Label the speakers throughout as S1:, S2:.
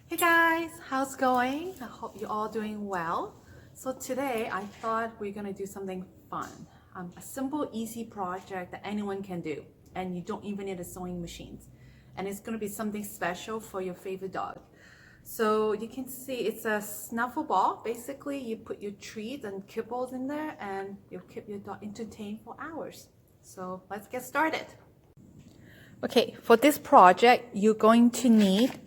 S1: Hey guys, how's it going? I hope you're all doing well. So today I thought we're gonna do something fun. A simple, easy project that anyone can do, and you don't even need a sewing machine. And it's gonna be something special for your favorite dog. So you can see it's a snuffle ball. Basically, you put your treats and kibbles in there and you'll keep your dog entertained for hours. So let's get started. Okay, for this project, you're going to need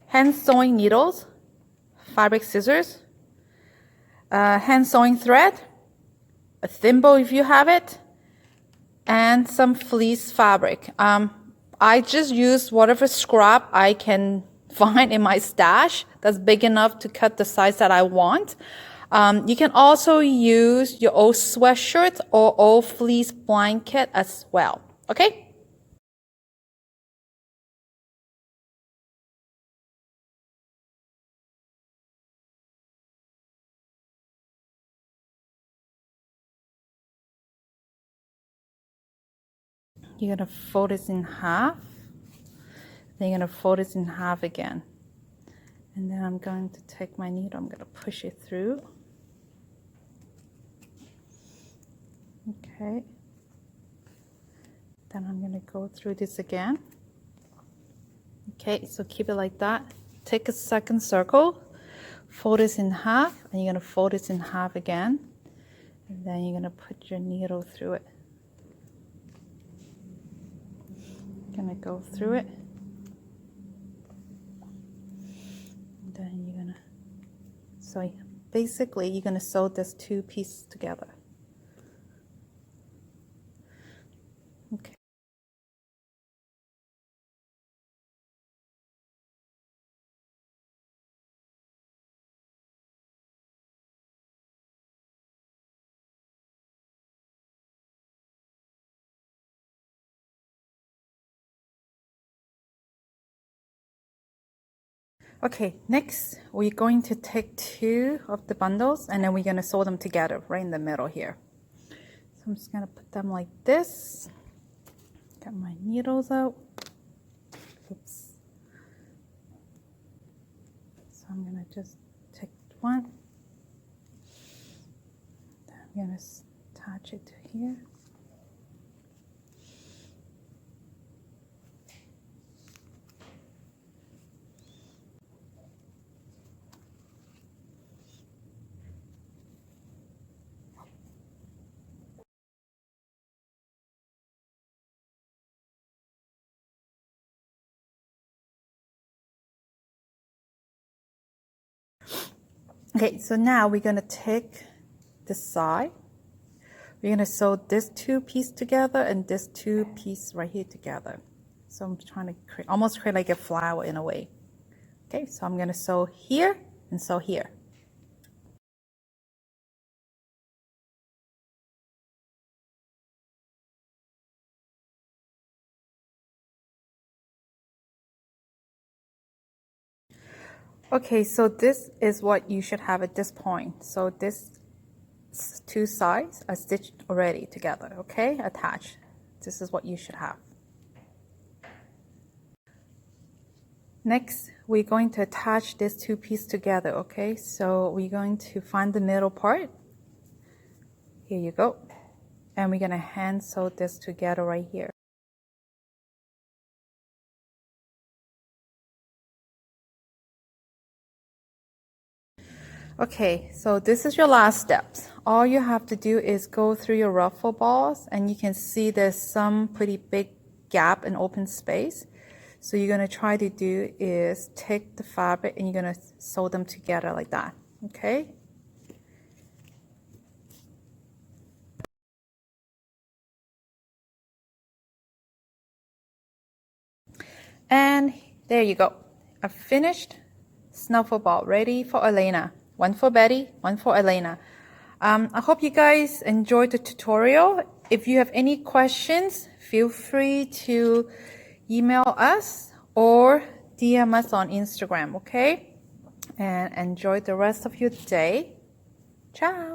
S1: hand sewing needles, fabric scissors, hand sewing thread, a thimble if you have it, and some fleece fabric. I just use whatever scrap I can find in my stash that's big enough to cut the size that I want. You can also use your old sweatshirt or old fleece blanket as well. Okay? You're gonna fold this in half. Then you're gonna fold this in half again. And then I'm going to take my needle, I'm gonna push it through. Okay. Then I'm gonna go through this again. Okay, so keep it like that. Take a second circle, fold this in half, and you're gonna fold this in half again. And then you're gonna put your needle through it. Gonna go through it. And then you're gonna, so basically you're gonna sew this two pieces together. Okay. Okay, next we're going to take two of the bundles and then we're going to sew them together right in the middle here. So I'm just going to put them like this. Get my needles out. Oops. So I'm going to just take one. I'm going to attach it to here. Okay, so now we're going to take this side. We're going to sew this two piece together and this two piece right here together. So I'm trying to create, almost create like a flower in a way. Okay, so I'm going to sew here and sew here. Okay, so this is what you should have at this point. So this two sides are stitched already together, okay, attached. This is what you should have. Next, we're going to attach this two pieces together, okay? So we're going to find the middle part. Here you go. And we're gonna hand sew this together right here. Okay, so this is your last steps. All you have to do is go through your ruffle balls and you can see there's some pretty big gap and open space. So you're gonna try to do is take the fabric and you're gonna sew them together like that, okay? And there you go, a finished snuffle ball ready for Elena. One for Betty, one for Elena. I hope you guys enjoyed the tutorial. If you have any questions, feel free to email us or DM us on Instagram, okay? And enjoy the rest of your day. Ciao!